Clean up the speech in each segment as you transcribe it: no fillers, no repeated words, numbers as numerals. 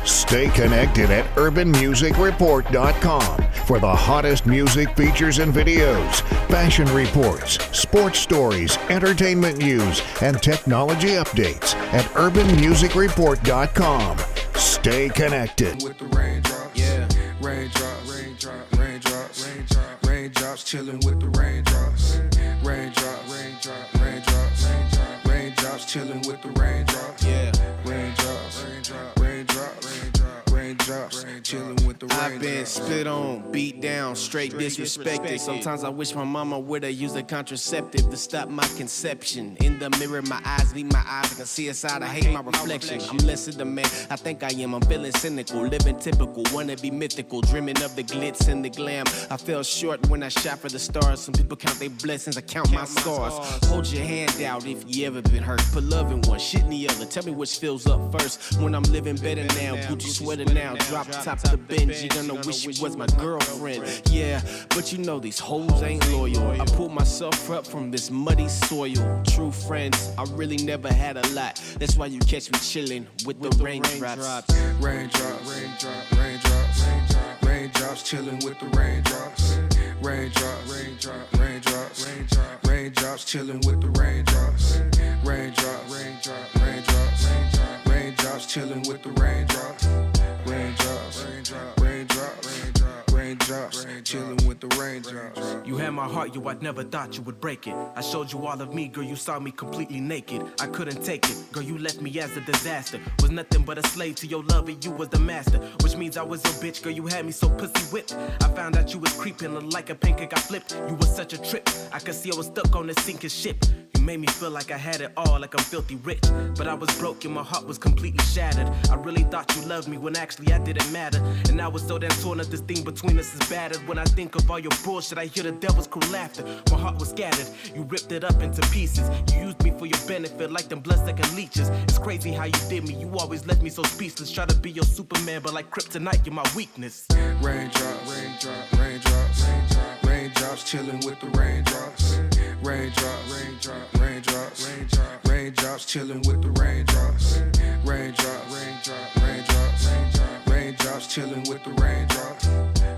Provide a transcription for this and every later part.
Stay connected at urbanmusicreport.com for the hottest music features and videos, fashion reports, sports stories, entertainment news, and technology updates at urbanmusicreport.com. Stay connected. With the raindrops, yeah. Raindrops, raindrops, raindrops, raindrops, raindrops, chilling with the raindrops. Raindrops, raindrops, raindrops, raindrops, raindrops, chilling with the raindrops. Yeah. Raindrops, raindrops, raindrops, raindrops, raindrops, chilling with the raindrops. I've been spit on, beat down, straight disrespected. Sometimes I wish my mama would've used a contraceptive to stop my conception. In the mirror, my eyes meet my eyes. I can see inside, I hate my reflection. I'm less of the man I think I am. I'm feeling cynical, living typical, wanna be mythical, dreaming of the glitz and the glam. I fell short when I shot for the stars. Some people count their blessings, I count my scars. Hold your hand out if you ever been hurt. Put love in one, shit in the other. Tell me which feels up first. When I'm living better now, Gucci sweater now, drop top of the Benz. You gonna wish you was my girlfriend. Yeah, but you know these hoes ain't loyal. I pulled myself up from this muddy soil. True friends, I really never had a lot. That's why you catch me chilling with the raindrops. Raindrops, raindrops, raindrops, raindrops, raindrops, chilling with the raindrops. Raindrops, raindrops, raindrops, raindrops, raindrops, chilling with the raindrops. Raindrops, raindrops, raindrops, raindrops, raindrops, chilling with the raindrops. Raindrops, raindrops, raindrops, raindrops, raindrops, chilling with the raindrops. You had my heart, yo, I never thought you would break it. I showed you all of me, girl, you saw me completely naked. I couldn't take it, girl, you left me as a disaster. Was nothing but a slave to your love and you was the master. Which means I was your bitch, girl, you had me so pussy whipped. I found out you was creeping like a pancake I flipped. You was such a trip, I could see I was stuck on this sinking ship. You made me feel like I had it all, like I'm filthy rich. But I was broke and my heart was completely shattered. I really thought you loved me when actually I didn't matter. And I was so damn torn that this thing between us is battered. When I think of all your bullshit, I hear the devil's cruel laughter. My heart was scattered, you ripped it up into pieces. You used me for your benefit like them bloodsucking leeches. It's crazy how you did me, you always left me so speechless. Try to be your Superman, but like kryptonite, you're my weakness. Raindrops, raindrops, raindrops, raindrops, raindrops, chilling with the raindrops. Raindrops, raindrops, raindrops, raindrops, raindrops, chilling with the raindrops. Raindrops, raindrops, raindrops, raindrops, raindrops, chilling with the raindrops.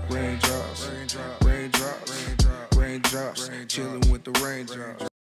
Raindrops, raindrops, raindrops, raindrops, raindrops, chilling with the raindrops.